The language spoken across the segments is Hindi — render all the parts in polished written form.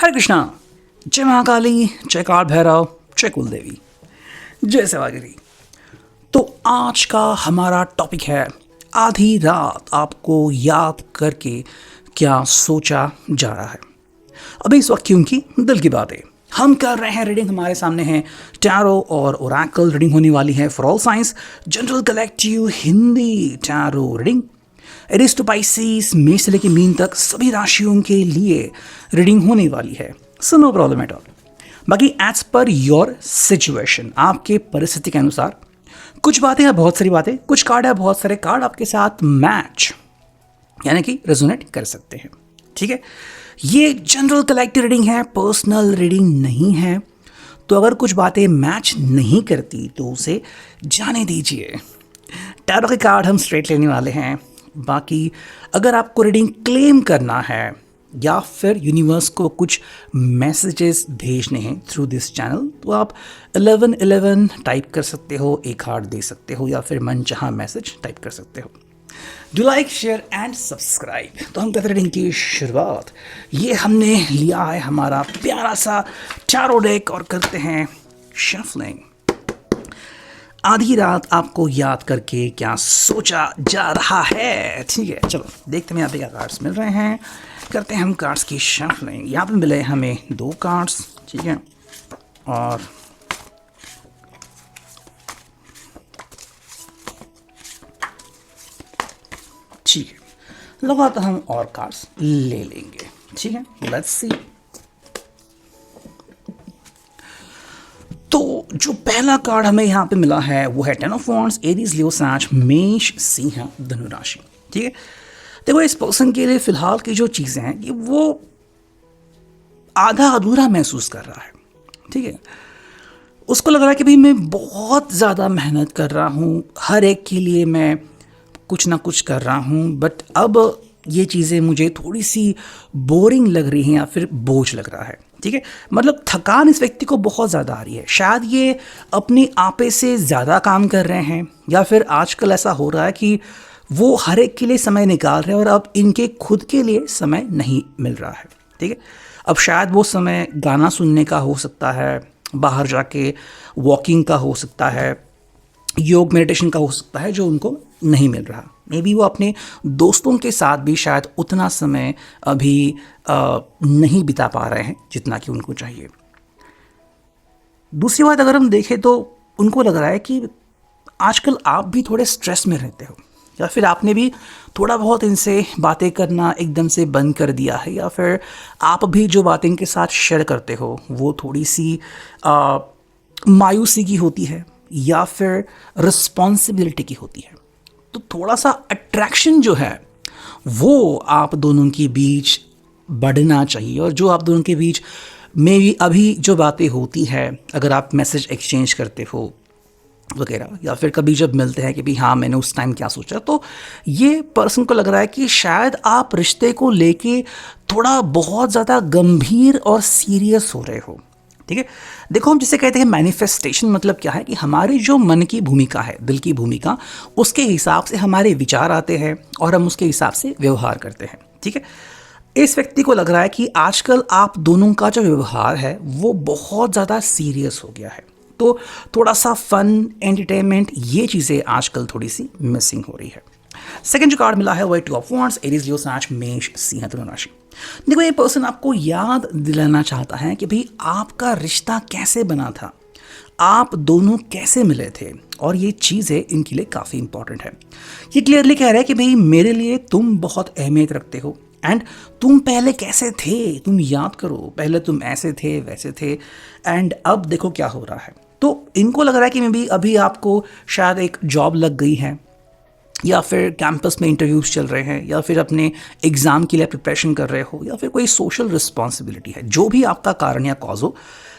हरे कृष्णा। जय महाकाली, जय काल भैरव, जय कुलदेवी, जय सेवागिरी। तो आज का हमारा टॉपिक है आधी रात आपको याद करके क्या सोचा जा रहा है। अभी इस वक्त क्योंकि दिल की बात है, हम कर रहे हैं रीडिंग। हमारे सामने है टैरो और ओरेकल रीडिंग होने वाली है for all signs general collective Hindi tarot reading. Aries to Pisces, मेष से लेकर मीन तक सभी राशियों के लिए रीडिंग होने वाली है। So no problem at all. बाकी एज पर योर सिचुएशन, आपके परिस्थिति के अनुसार कुछ बातें या बहुत सारी बातें, कुछ कार्ड या बहुत सारे कार्ड आपके साथ मैच यानी कि रेजोनेट कर सकते हैं। ठीक है, ये जनरल कलेक्टिव रीडिंग है, पर्सनल रीडिंग नहीं है। तो अगर कुछ बातें मैच नहीं करती तो उसे जाने दीजिए। टैरो के कार्ड हम स्ट्रेट लेने वाले हैं। बाकी अगर आपको रीडिंग क्लेम करना है या फिर यूनिवर्स को कुछ मैसेजेस भेजने हैं थ्रू दिस चैनल, तो आप 1111 टाइप कर सकते हो, एक हार्ट दे सकते हो या फिर मनचाहा मैसेज टाइप कर सकते हो। Do like, share and subscribe. तो हम करते हैं रीडिंग की शुरुआत। ये हमने लिया है हमारा प्यारा सा टैरो डेक और करते हैं शफलिंग। आधी रात आपको याद करके क्या सोचा जा रहा है। ठीक है, चलो देखते हैं यहाँ पे क्या कार्ड्स मिल रहे हैं। करते हैं हम कार्ड्स की शफलिंग। यहाँ पे मिले हमें 2 कार्ड्स। ठीक है, और ठीक है, लगा तो हम और कार्ड्स ले लेंगे। ठीक है, लेट्स सी। तो जो पहला कार्ड हमें यहाँ पे मिला है वो है 10 ऑफ वॉन्ड्स, एरीज, लियो, सैज, मेष, सिंह, धनु राशि। ठीक है, देखो इस पर्सन के लिए फिलहाल की जो चीज़ें हैं कि वो आधा अधूरा महसूस कर रहा है। ठीक है, उसको लग रहा है कि भाई मैं बहुत ज़्यादा मेहनत कर रहा हूँ, हर एक के लिए मैं कुछ ना कुछ कर रहा हूँ, बट अब ये चीज़ें मुझे थोड़ी सी बोरिंग लग रही हैं या फिर बोझ लग रहा है। ठीक है, मतलब थकान इस व्यक्ति को बहुत ज़्यादा आ रही है। शायद ये अपनी आपे से ज़्यादा काम कर रहे हैं या फिर आजकल ऐसा हो रहा है कि वो हर एक के लिए समय निकाल रहे हैं और अब इनके खुद के लिए समय नहीं मिल रहा है। ठीक है, अब शायद वो समय गाना सुनने का हो सकता है, बाहर जाके वॉकिंग का हो सकता है, योग मेडिटेशन का हो सकता है, जो उनको नहीं मिल रहा। मे बी वो अपने दोस्तों के साथ भी शायद उतना समय अभी नहीं बिता पा रहे हैं जितना कि उनको चाहिए। दूसरी बात अगर हम देखें तो उनको लग रहा है कि आजकल आप भी थोड़े स्ट्रेस में रहते हो या फिर आपने भी थोड़ा बहुत इनसे बातें करना एकदम से बंद कर दिया है, या फिर आप भी जो बातें इनके साथ शेयर करते हो वो थोड़ी सी मायूसी की होती है या फिर रिस्पॉन्सिबिलिटी की होती है। तो थोड़ा सा अट्रैक्शन जो है वो आप दोनों के बीच बढ़ना चाहिए, और जो आप दोनों के बीच में भी अभी जो बातें होती है, अगर आप मैसेज एक्सचेंज करते हो वगैरह, या फिर कभी जब मिलते हैं कि भी हाँ मैंने उस टाइम क्या सोचा, तो ये पर्सन को लग रहा है कि शायद आप रिश्ते को लेके थोड़ा बहुत ज़्यादा गंभीर और सीरियस हो रहे हो। ठीक है, देखो हम जिसे कहते हैं मैनिफेस्टेशन, मतलब क्या है कि हमारी जो मन की भूमिका है, दिल की भूमिका, उसके हिसाब से हमारे विचार आते हैं और हम उसके हिसाब से व्यवहार करते हैं। ठीक है, इस व्यक्ति को लग रहा है कि आजकल आप दोनों का जो व्यवहार है वो बहुत ज़्यादा सीरियस हो गया है। तो थोड़ा सा फन, एंटरटेनमेंट, ये चीज़ें आजकल थोड़ी सी मिसिंग हो रही है। सेकंड जो कार्ड मिला है वो है 2 ऑफ वॉन्ड्स, एरीज, लियो, सैज, मेष, सिंह, धनु राशि। देखो ये पर्सन आपको याद दिलाना चाहता है कि भाई आपका रिश्ता कैसे बना था, आप दोनों कैसे मिले थे, और ये चीज़ें इनके लिए काफ़ी इंपॉर्टेंट है। ये क्लियरली कह रहा है कि भाई मेरे लिए तुम बहुत अहमियत रखते हो, एंड तुम पहले कैसे थे, तुम याद करो, पहले तुम ऐसे थे वैसे थे, एंड अब देखो क्या हो रहा है। तो इनको लग रहा है कि मे बी अभी आपको शायद एक जॉब लग गई है, या फिर कैंपस में इंटरव्यूज चल रहे हैं, या फिर अपने एग्ज़ाम के लिए प्रिपरेशन कर रहे हो, या फिर कोई सोशल रिस्पॉन्सिबिलिटी है, जो भी आपका कारण या कॉज हो,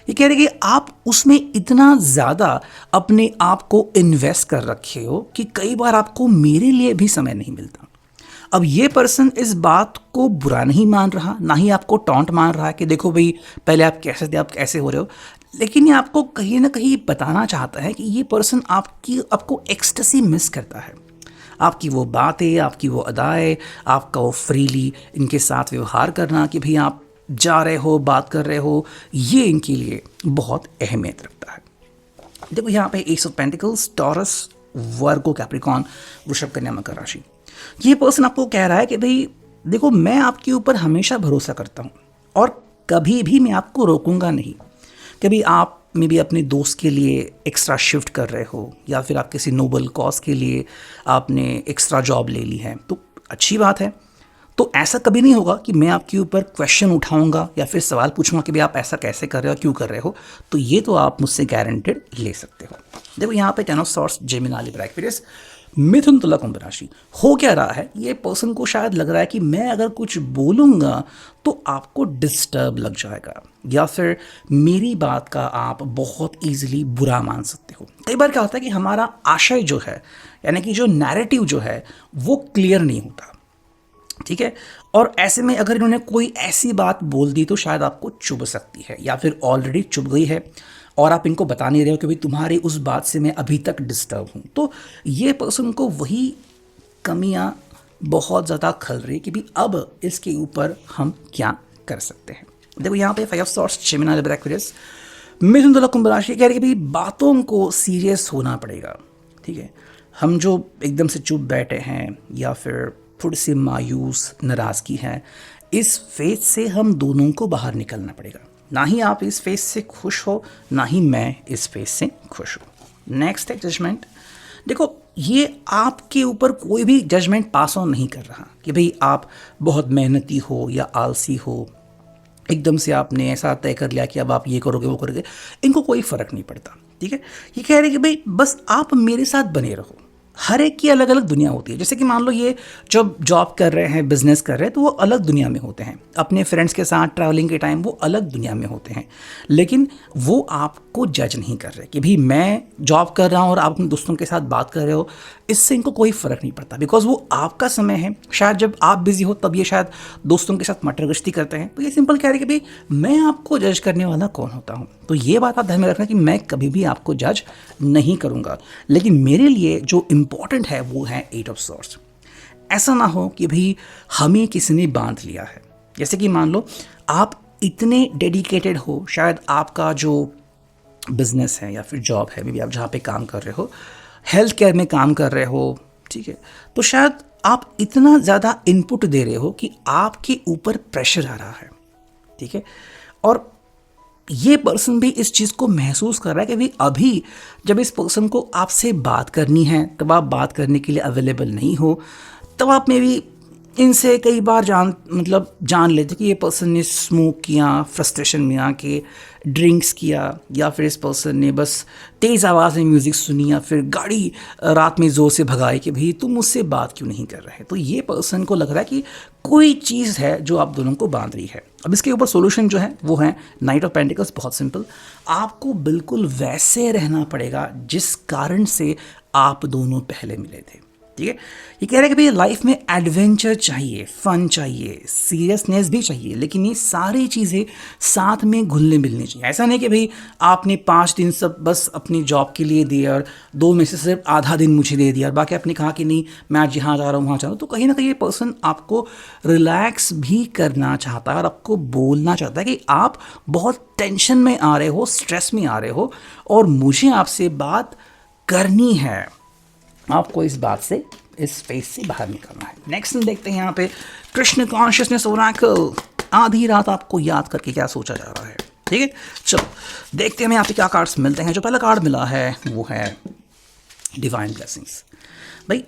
ये कह रहे कि आप उसमें इतना ज़्यादा अपने आप को इन्वेस्ट कर रखे हो कि कई बार आपको मेरे लिए भी समय नहीं मिलता। अब ये पर्सन इस बात को बुरा नहीं मान रहा, ना ही आपको टॉन्ट मान रहा है कि देखो भाई पहले आप कैसे थे, आप कैसे हो रहे हो, लेकिन ये आपको कहीं ना कहीं बताना चाहता है कि ये पर्सन आपको एक्सटेसी मिस करता है। आपकी वो बातें, आपकी वो अदाएँ, आपका वो फ्रीली इनके साथ व्यवहार करना कि भाई आप जा रहे हो, बात कर रहे हो, ये इनके लिए बहुत अहमियत रखता है। देखो यहाँ पे S of pentacles, taurus, Virgo, Capricorn, वृषभ, कन्या, मकर राशि। ये पर्सन आपको कह रहा है कि भाई देखो, मैं आपके ऊपर हमेशा भरोसा करता हूँ और कभी भी मैं आपको रोकूंगा नहीं। कभी आप मे भी अपने दोस्त के लिए एक्स्ट्रा शिफ्ट कर रहे हो या फिर आप किसी नोबल कॉज के लिए आपने एक्स्ट्रा जॉब ले ली है, तो अच्छी बात है। तो ऐसा कभी नहीं होगा कि मैं आपके ऊपर क्वेश्चन उठाऊंगा या फिर सवाल पूछूंगा कि भाई आप ऐसा कैसे कर रहे हो, क्यों कर रहे हो। तो ये तो आप मुझसे गारंटेड ले सकते हो। देखो यहाँ पे ten of swords, Gemini, Libra, Aquarius, मिथुन, तुला, कुंभ राशि। हो क्या रहा है, ये पर्सन को शायद लग रहा है कि मैं अगर कुछ बोलूँगा तो आपको डिस्टर्ब लग जाएगा या फिर मेरी बात का आप बहुत ईजिली बुरा मान सकते हो। कई बार क्या होता है कि हमारा आशय जो है, यानी कि जो नैरेटिव जो है, वो क्लियर नहीं होता, ठीक है। और ऐसे में अगर इन्होंने कोई ऐसी बात बोल दी तो शायद आपको चुभ सकती है या फिर ऑलरेडी चुभ गई है और आप इनको बता नहीं रहे हो कि भाई तुम्हारी उस बात से मैं अभी तक डिस्टर्ब हूँ। तो ये पर्सन को वही कमियाँ बहुत ज़्यादा खल रही कि भाई अब इसके ऊपर हम क्या कर सकते हैं। देखो यहाँ पे five of swords, Gemini, Libra, Aquarius, मिथुन, तुला, कुंभ राशि कह रही है कि भाई बातों को सीरियस होना पड़ेगा, ठीक है। हम जो एकदम से चुप बैठे हैं या फिर थोड़ी सी मायूस, नाराज़गी है, इस फेज से हम दोनों को बाहर निकलना पड़ेगा। ना ही आप इस फेज से खुश हो, ना ही मैं इस फेज से खुश हूँ। नेक्स्ट है जजमेंट। देखो ये आपके ऊपर कोई भी जजमेंट पास ऑन नहीं कर रहा कि भाई आप बहुत मेहनती हो या आलसी हो, एकदम से आपने ऐसा तय कर लिया कि अब आप ये करोगे वो करोगे। इनको कोई फ़र्क नहीं पड़ता, ठीक है। ये कह रहे हैं कि भाई बस आप मेरे साथ बने रहो। हर एक की अलग अलग दुनिया होती है। जैसे कि मान लो ये जब जॉब कर रहे हैं, बिजनेस कर रहे हैं, तो वो अलग दुनिया में होते हैं। अपने फ्रेंड्स के साथ ट्रैवलिंग के टाइम वो अलग दुनिया में होते हैं। लेकिन वो आपको जज नहीं कर रहे कि भाई मैं जॉब कर रहा हूँ और आप अपने दोस्तों के साथ बात कर रहे हो, इससे इनको कोई फ़र्क नहीं पड़ता। बिकॉज वो आपका समय है, शायद जब आप बिजी हो तब ये शायद दोस्तों के साथ मटर गश्ती करते हैं। तो ये सिंपल कह रहे हैं कि भाई मैं आपको जज करने वाला कौन होता हूँ। तो ये बात आप ध्यान में रखना कि मैं कभी भी आपको जज नहीं करूँगा। लेकिन मेरे लिए जो इम्पोर्टेंट है वो है एट ऑफ सॉर्ड्स। ऐसा ना हो कि भाई हमें किसी ने बांध लिया है। जैसे कि मान लो आप इतने डेडिकेटेड हो, शायद आपका जो बिजनेस है या फिर जॉब है, मे बी आप जहाँ पे काम कर रहे हो, हेल्थ केयर में काम कर रहे हो, ठीक है, तो शायद आप इतना ज़्यादा इनपुट दे रहे हो कि आपके ऊपर प्रेशर आ रहा है, ठीक है। और ये पर्सन भी इस चीज़ को महसूस कर रहा है कि भाई अभी जब इस पर्सन को आपसे बात करनी है तब आप बात करने के लिए अवेलेबल नहीं हो, तब आप में भी इनसे कई बार जान लेते कि ये पर्सन ने स्मोक किया, फ्रस्ट्रेशन में आके ड्रिंक्स किया, या फिर इस पर्सन ने बस तेज़ आवाज़ में म्यूज़िक सुनी या फिर गाड़ी रात में ज़ोर से भगाई कि भाई तुम मुझसे बात क्यों नहीं कर रहे। तो ये पर्सन को लग रहा है कि कोई चीज़ है जो आप दोनों को बांध रही है। अब इसके ऊपर सॉल्यूशन जो है वो है नाइट ऑफ पेंटिकल्स। बहुत सिंपल, आपको बिल्कुल वैसे रहना पड़ेगा जिस कारण से आप दोनों पहले मिले थे, ठीक है। ये कह रहे हैं कि भाई लाइफ में एडवेंचर चाहिए, फन चाहिए, सीरियसनेस भी चाहिए, लेकिन ये सारी चीज़ें साथ में घुलने मिलनी चाहिए। ऐसा नहीं कि भाई आपने 5 दिन सब बस अपनी जॉब के लिए दिए और 2 में से सिर्फ आधा दिन मुझे दे दिया और बाकी आपने कहा कि नहीं मैं आज यहाँ जा रहा हूँ वहाँ जा रहा हूँ। तो कहीं ना कहीं ये पर्सन आपको रिलैक्स भी करना चाहता है और आपको बोलना चाहता है कि आप बहुत टेंशन में आ रहे हो, स्ट्रेस में आ रहे हो और मुझे आपसे बात करनी है। आपको इस बात से, इस फेज से बाहर निकलना है। नेक्स्ट हम देखते हैं यहाँ पे कृष्ण कॉन्शियसनेस ओरेकल। आधी रात आपको याद करके क्या सोचा जा रहा है, ठीक है। चलो देखते हैं हमें यहाँ पे क्या कार्ड्स मिलते हैं। जो पहला कार्ड मिला है वो है डिवाइन ब्लेसिंग्स। भाई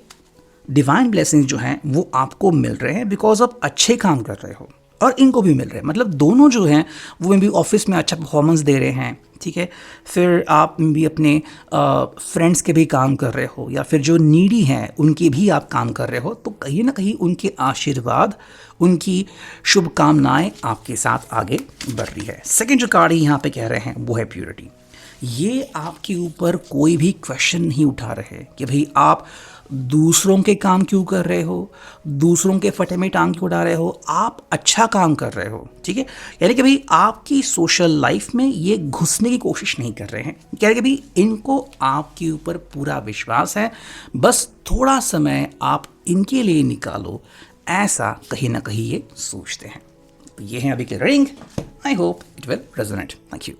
डिवाइन ब्लेसिंग्स जो हैं वो आपको मिल रहे हैं बिकॉज आप अच्छे काम कर रहे हो और इनको भी मिल रहे हैं। मतलब दोनों जो हैं वो भी ऑफिस में अच्छा परफॉर्मेंस दे रहे हैं, ठीक है। फिर आप भी अपने फ्रेंड्स के भी काम कर रहे हो या फिर जो नीडी हैं उनके भी आप काम कर रहे हो। तो कहीं ना कहीं उनके आशीर्वाद, उनकी शुभकामनाएं आपके साथ आगे बढ़ रही है। सेकेंड जो कार्ड यहाँ पे कह रहे हैं वो है प्योरिटी। ये आपके ऊपर कोई भी क्वेश्चन नहीं उठा रहे कि भाई आप दूसरों के काम क्यों कर रहे हो, दूसरों के फटे में टांग क्यों उड़ा रहे हो, आप अच्छा काम कर रहे हो, ठीक है। यानी कि भाई आपकी सोशल लाइफ में ये घुसने की कोशिश नहीं कर रहे हैं। कह रहे कि भाई इनको आपके ऊपर पूरा विश्वास है, बस थोड़ा समय आप इनके लिए निकालो, ऐसा कहीं ना कहीं ये सोचते हैं। तो ये है अभी की reading. I hope it will resonate. Thank you.